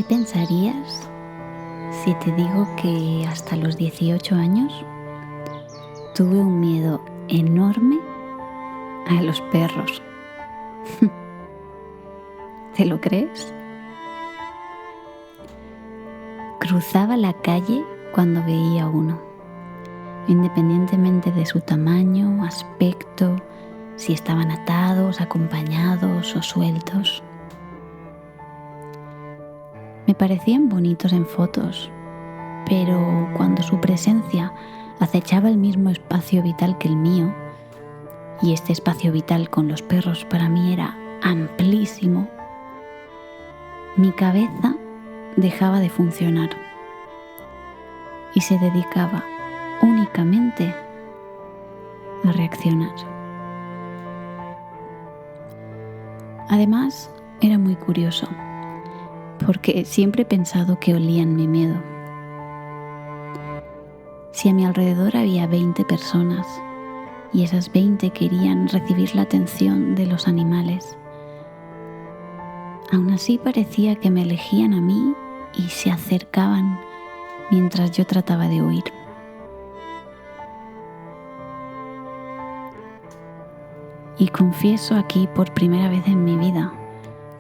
¿Qué pensarías si te digo que hasta los 18 años tuve un miedo enorme a los perros? ¿Te lo crees? Cruzaba la calle cuando veía uno, independientemente de su tamaño, aspecto, si estaban atados, acompañados o sueltos. Me parecían bonitos en fotos, pero cuando su presencia acechaba el mismo espacio vital que el mío, y este espacio vital con los perros para mí era amplísimo, mi cabeza dejaba de funcionar y se dedicaba únicamente a reaccionar. Además, era muy curioso, porque siempre he pensado que olían mi miedo. Si a mi alrededor había 20 personas y esas 20 querían recibir la atención de los animales, aún así parecía que me elegían a mí y se acercaban mientras yo trataba de huir. Y confieso aquí por primera vez en mi vida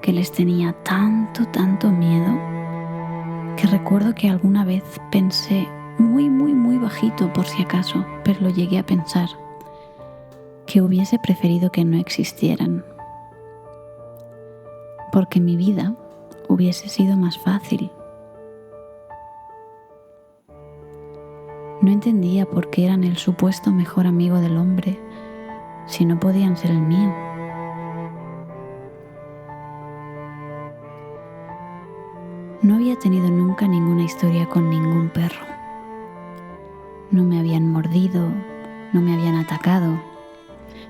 que les tenía tanto miedo que recuerdo que alguna vez pensé muy bajito por si acaso, pero lo llegué a pensar, que hubiese preferido que no existieran, porque mi vida hubiese sido más fácil. No entendía por qué eran el supuesto mejor amigo del hombre si no podían ser el mío. No había tenido nunca ninguna historia con ningún perro. No me habían mordido, no me habían atacado.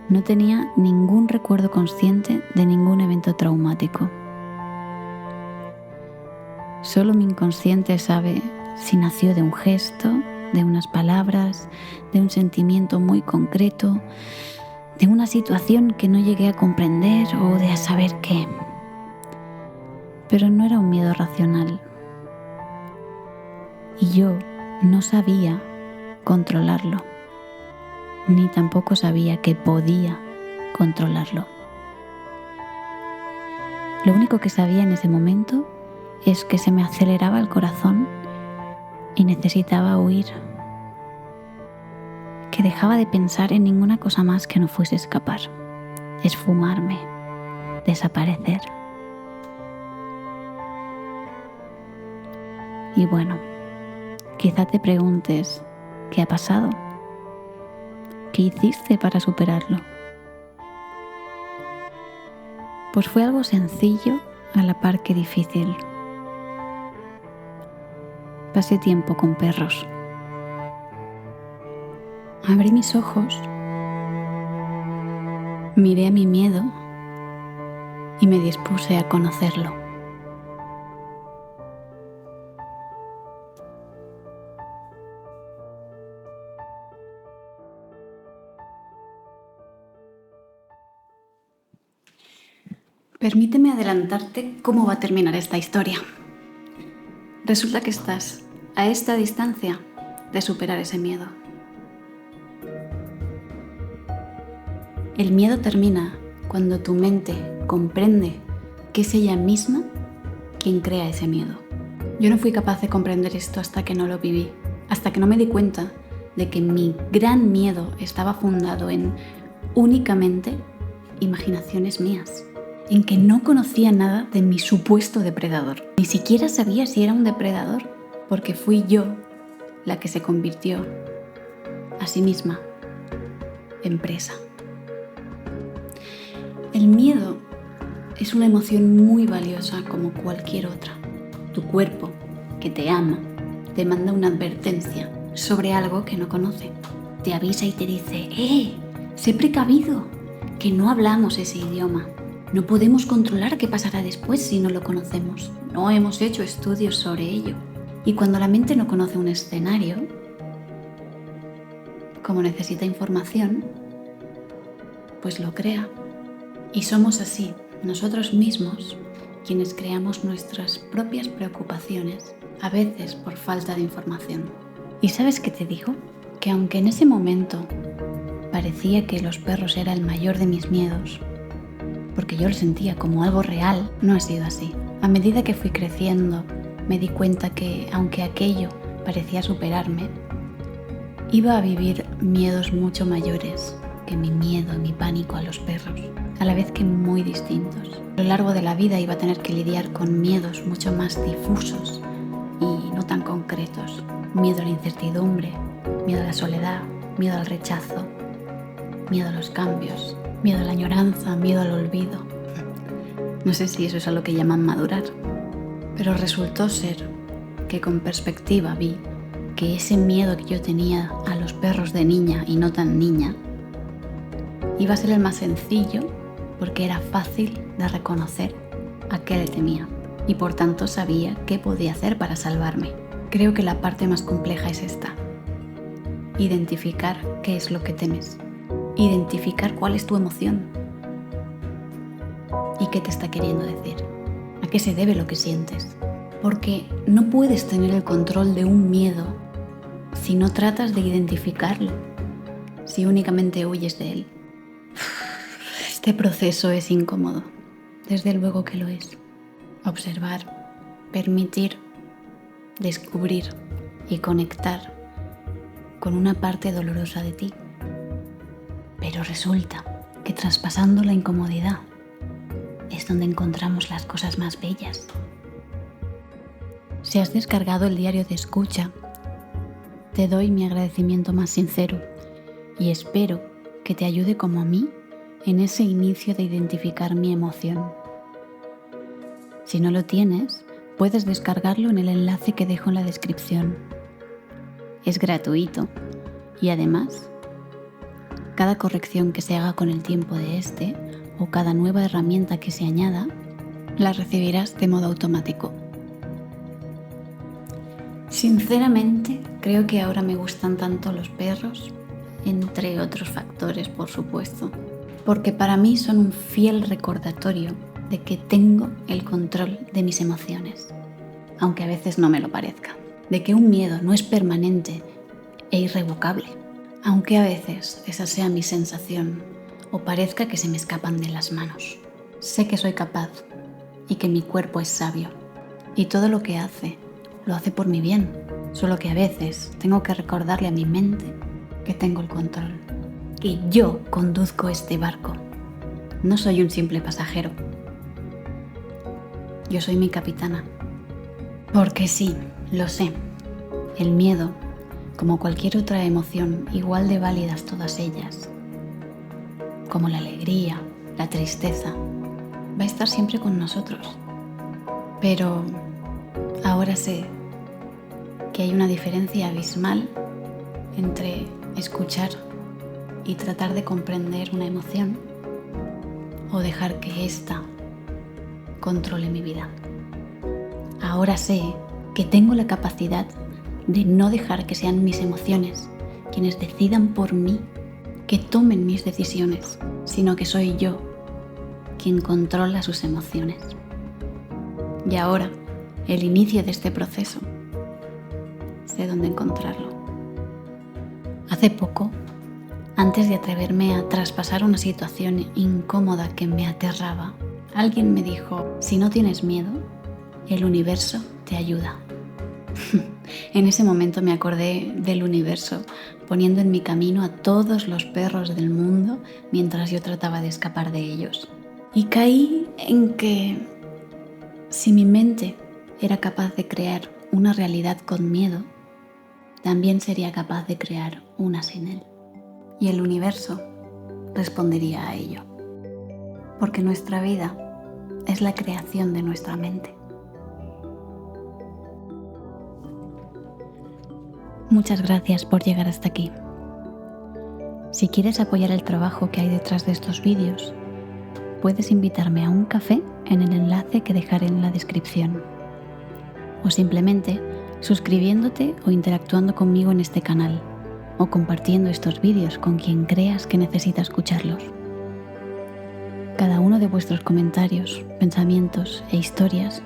No tenía ningún recuerdo consciente de ningún evento traumático. Solo mi inconsciente sabe si nació de un gesto, de unas palabras, de un sentimiento muy concreto, de una situación que no llegué a comprender o de a saber qué. Pero no era un miedo racional. Y yo no sabía controlarlo, ni tampoco sabía que podía controlarlo. Lo único que sabía en ese momento es que se me aceleraba el corazón y necesitaba huir, que dejaba de pensar en ninguna cosa más que no fuese escapar, esfumarme, desaparecer. Y bueno, quizá te preguntes, ¿qué ha pasado? ¿Qué hiciste para superarlo? Pues fue algo sencillo a la par que difícil. Pasé tiempo con perros. Abrí mis ojos, miré a mi miedo y me dispuse a conocerlo. Permíteme adelantarte cómo va a terminar esta historia. Resulta que estás a esta distancia de superar ese miedo. El miedo termina cuando tu mente comprende que es ella misma quien crea ese miedo. Yo no fui capaz de comprender esto hasta que no lo viví, hasta que no me di cuenta de que mi gran miedo estaba fundado en únicamente imaginaciones mías, en que no conocía nada de mi supuesto depredador. Ni siquiera sabía si era un depredador, porque fui yo la que se convirtió a sí misma en presa. El miedo es una emoción muy valiosa como cualquier otra. Tu cuerpo, que te ama, te manda una advertencia sobre algo que no conoce. Te avisa y te dice, sé precavido, que no hablamos ese idioma. No podemos controlar qué pasará después si no lo conocemos. No hemos hecho estudios sobre ello. Y cuando la mente no conoce un escenario, como necesita información, pues lo crea. Y somos así, nosotros mismos, quienes creamos nuestras propias preocupaciones, a veces por falta de información. ¿Y sabes qué te digo? Que aunque en ese momento parecía que los perros era el mayor de mis miedos, porque yo lo sentía como algo real, no ha sido así. A medida que fui creciendo, me di cuenta que, aunque aquello parecía superarme, iba a vivir miedos mucho mayores que mi miedo y mi pánico a los perros, a la vez que muy distintos. A lo largo de la vida iba a tener que lidiar con miedos mucho más difusos y no tan concretos. Miedo a la incertidumbre, miedo a la soledad, miedo al rechazo, miedo a los cambios, miedo a la añoranza, miedo al olvido. No sé si eso es a lo que llaman madurar, pero resultó ser que con perspectiva vi que ese miedo que yo tenía a los perros de niña y no tan niña iba a ser el más sencillo porque era fácil de reconocer a qué le temía y por tanto sabía qué podía hacer para salvarme. Creo que la parte más compleja es esta: identificar qué es lo que temes, identificar cuál es tu emoción y qué te está queriendo decir, a qué se debe lo que sientes. Porque no puedes tener el control de un miedo si no tratas de identificarlo, si únicamente huyes de él. Este proceso es incómodo, desde luego que lo es. Observar, permitir, descubrir y conectar con una parte dolorosa de ti. Pero resulta que traspasando la incomodidad es donde encontramos las cosas más bellas. Si has descargado el diario de escucha, te doy mi agradecimiento más sincero y espero que te ayude como a mí en ese inicio de identificar mi emoción. Si no lo tienes, puedes descargarlo en el enlace que dejo en la descripción. Es gratuito y además, cada corrección que se haga con el tiempo de este o cada nueva herramienta que se añada, la recibirás de modo automático. Sinceramente, creo que ahora me gustan tanto los perros, entre otros factores, por supuesto, porque para mí son un fiel recordatorio de que tengo el control de mis emociones, aunque a veces no me lo parezca, de que un miedo no es permanente e irrevocable, aunque a veces esa sea mi sensación o parezca que se me escapan de las manos. Sé que soy capaz y que mi cuerpo es sabio y todo lo que hace, lo hace por mi bien, solo que a veces tengo que recordarle a mi mente que tengo el control, que yo conduzco este barco. No soy un simple pasajero. Yo soy mi capitana. Porque sí, lo sé, el miedo, como cualquier otra emoción, igual de válidas todas ellas, como la alegría, la tristeza, va a estar siempre con nosotros. Pero ahora sé que hay una diferencia abismal entre escuchar y tratar de comprender una emoción o dejar que ésta controle mi vida. Ahora sé que tengo la capacidad de no dejar que sean mis emociones quienes decidan por mí, que tomen mis decisiones, sino que soy yo quien controla sus emociones. Y ahora, el inicio de este proceso, sé dónde encontrarlo. Hace poco, antes de atreverme a traspasar una situación incómoda que me aterraba, alguien me dijo: si no tienes miedo, el universo te ayuda. En ese momento me acordé del universo poniendo en mi camino a todos los perros del mundo mientras yo trataba de escapar de ellos. Y caí en que si mi mente era capaz de crear una realidad con miedo, también sería capaz de crear una sin él. Y el universo respondería a ello. Porque nuestra vida es la creación de nuestra mente. Muchas gracias por llegar hasta aquí. Si quieres apoyar el trabajo que hay detrás de estos vídeos, puedes invitarme a un café en el enlace que dejaré en la descripción. O simplemente suscribiéndote o interactuando conmigo en este canal, o compartiendo estos vídeos con quien creas que necesita escucharlos. Cada uno de vuestros comentarios, pensamientos e historias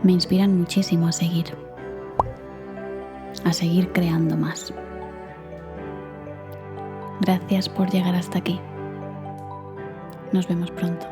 me inspiran muchísimo a seguir creando más. Gracias por llegar hasta aquí. Nos vemos pronto.